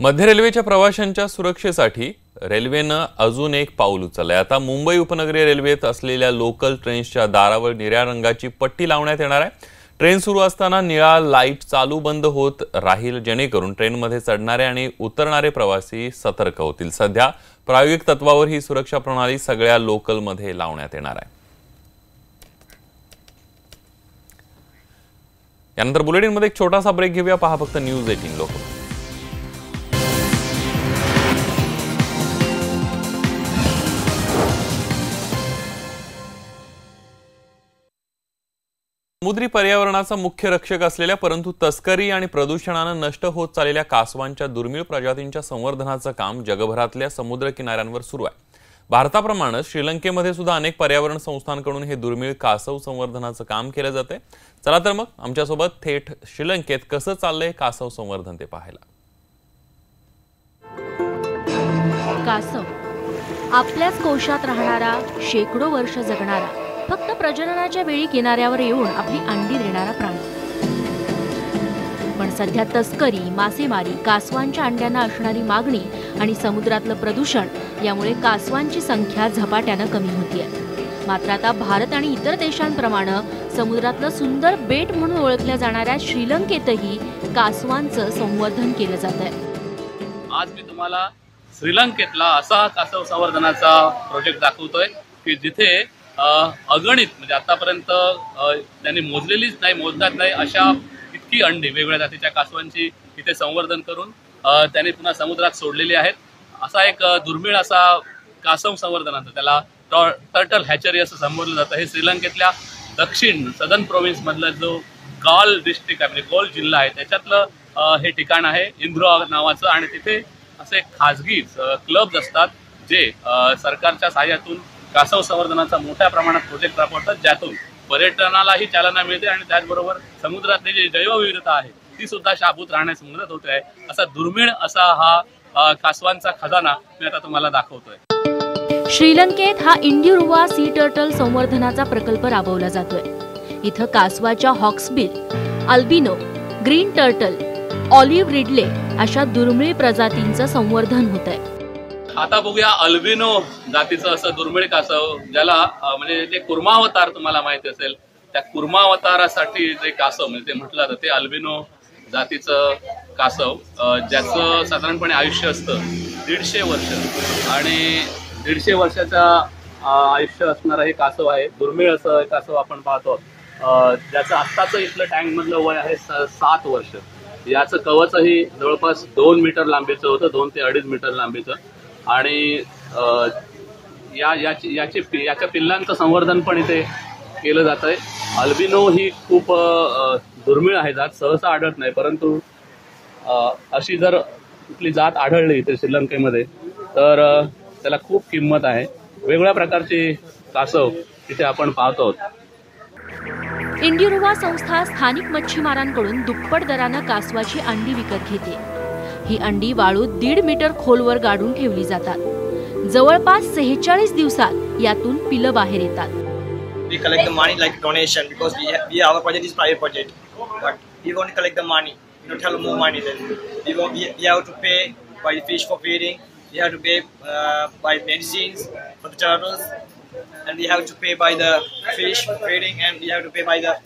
मध्य रेल्वेच्या प्रवाशांच्या सुरक्षेसाठी रेल्वेनं अजून एक पाऊल उचललंय। आता मुंबई उपनगरीय रेल्वेत असलेल्या लोकल ट्रेन्सच्या दारावर निळ्या रंगाची पट्टी लावण्यात येणार आहे। ट्रेन सुरू असताना निळा लाईट चालू बंद होत राहील, जेणेकरून ट्रेनमध्ये चढणारे आणि उतरणारे प्रवासी सतर्क होतील। सध्या प्रायोगिक तत्वावर ही सुरक्षा प्रणाली सगळ्या लोकलमध्ये लावण्यात येणार आहे। यानंतर बुलेटिनमध्ये एक छोटासा ब्रेक घेऊया। पहा फक्त न्यूज 18 लोकमत। समुद्री पर्यावरणाचा मुख्य रक्षक असलेल्या परंतु तस्करी आणि प्रदूषणाने नष्ट होत चाललेल्या कासवांच्या दुर्मिळ प्रजातींच्या संवर्धनाचं काम जगभरातल्या समुद्र किनाऱ्यांवर सुरू आहे। भारताप्रमाणे श्रीलंकेमध्ये सुद्धा अनेक पर्यावरण संस्थांकडून हे दुर्मिळ कासव संवर्धनाचं काम केलं जाते। चला तर मग आमच्यासोबत थेट श्रीलंकेत कसं चाललंय कासव संवर्धन ते पाहायला। कासव आपल्याच कोशात राहणारा, शेकडो वर्ष जगणारा, फक्त प्रजननाच्या वेळी किनाऱ्यावर येऊन आपली अंडी देणारा प्राणी। पण सध्या तस्करी, मासेमारी, कासवांच्या अंड्यांना असणारी मागणी आणि समुद्रातलं प्रदूषण यामुळे कासवांची संख्या झपाट्याने कमी होतीये। मात्र आता भारत आणि इतर देशांप्रमाणे समुद्रातलं सुंदर बेट म्हणून ओळखल्या जाणाऱ्या श्रीलंकेतही कासवांचं संवर्धन केलं जातंय। आज मी तुम्हाला श्रीलंकेतला असा कासव संवर्धनाचा प्रोजेक्ट दाखवतोय की जिथे अगणित म्हणजे आतापर्यंत त्यांनी मोजलेलीच नाही, मोजण्यात नाही अशा इतकी अंडी वेगवेगळ्या जातीच्या कासवांची इथे संवर्धन करून त्यांनी पुन्हा समुद्रात सोडलेली आहेत। असा एक दुर्मिळ असा कासव संवर्धनाचा, त्याला टर्टल हॅचरी असं संबोधलं जातं। हे श्रीलंकेतल्या दक्षिण सदर्न प्रोव्हिन्स मधलं जो गाल डिस्ट्रिक्ट आहे, म्हणजे गोल जिल्हा आहे, त्याच्यातलं हे ठिकाण आहे इंद्रो नावाचं। आणि तिथे असे खाजगी क्लब्स असतात जे सरकारच्या सहाय्यातून कासव संवर्धनाचा मोठ्या प्रमाणात प्रोजेक्ट राबवतात, ज्यातून पर्यटनालाही चालना मिळते आणि त्याचबरोबर समुद्रातली जी जैवविविधता आहे ती सुद्धा शाबूत राहण्यास मदत होते आहे। असा दुर्मिळ असा हा कासवांचा खजाना मी आता तुम्हाला दाखवतोय। श्रीलंकेत हा इंडिरुवा सी टर्टल संवर्धनाचा प्रकल्प राबवला जातोय। इथं कासवाच्या hawksbill, albino, green turtle, olive ridley अशा दुर्मिळ प्रजातींचं संवर्धन होत आहे। आता बघूया अल्बिनो जातीचं असं दुर्मिळ कासव, ज्याला म्हणजे ते कुर्मावतार तुम्हाला माहिती असेल, त्या कुर्मावतारासाठी जे कासव म्हणजे ते म्हटलं जातं ते अल्बिनो जातीचं कासव, ज्याचं साधारणपणे आयुष्य असतं 150 वर्ष आणि 150 वर्षाचं आयुष्य असणारं हे कासव आहे। दुर्मिळ असं कासव आपण पाहतो, ज्याचं आत्ताचं इथलं टँक मधलं वय आहे 7 वर्ष। याचं कवचही जवळपास 2 मीटर लांबीचं होतं, 2 ते 2.5 मीटर लांबीचं। आणि याच्या पिल्लांचं संवर्धन पण इथे केलं जात आहे। अल्बिनो ही खूप दुर्मिळ आहे जात, सहसा आढळत नाही, परंतु अशी जर कुठली जात आढळली इथे श्रीलंकेमध्ये तर त्याला खूप किंमत आहे। वेगवेगळ्या प्रकारची कासव इथे आपण पाहतो। इंडिरुवा संस्था स्थानिक मच्छीमारांकडून दुप्पट दरानं कासवाची अंडी विकत घेते। ही अंडी वाळूत 1.5 मीटर खोलवर गाडून ठेवली जातात। जवळपास 46 दिवसात यातून पिलं बाहेर येतात। We collect the money like donation because our project is private project, but we want to collect the money. We don't have more money then. We have to pay by fish for feeding. We have to pay by medicines for the turtles, and we have to pay by the fish for feeding, and we have to pay by the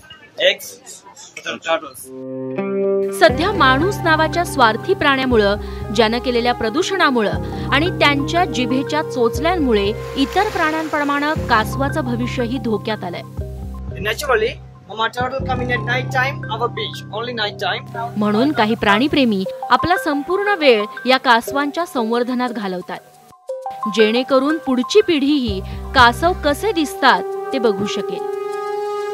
eggs for the turtles. सध्या माणूस नावाच्या स्वार्थी प्राण्यामुळे, ज्यानं केलेल्या प्रदूषणामुळे आणि त्यांच्या जिभेच्या चोचल्यांमुळे इतर प्राण्यांप्रमाणे कासवाचं भविष्यही धोक्यात आलंय। Naturally, mama turtle coming at night time our beach, only night time. म्हणून काही प्राणीप्रेमी आपला संपूर्ण वेळ या कासवांच्या संवर्धनात घालवतात, जेणेकरून पुढची पिढीही कासव कसे दिसतात ते बघू शकेल।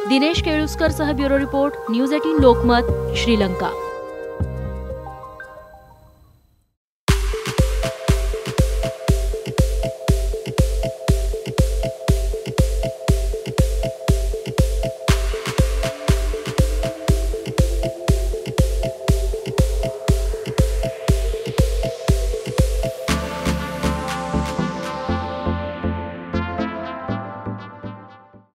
दिनेश केळुस्कर सह bureau report, news 18 Lokmat, Sri Lanka.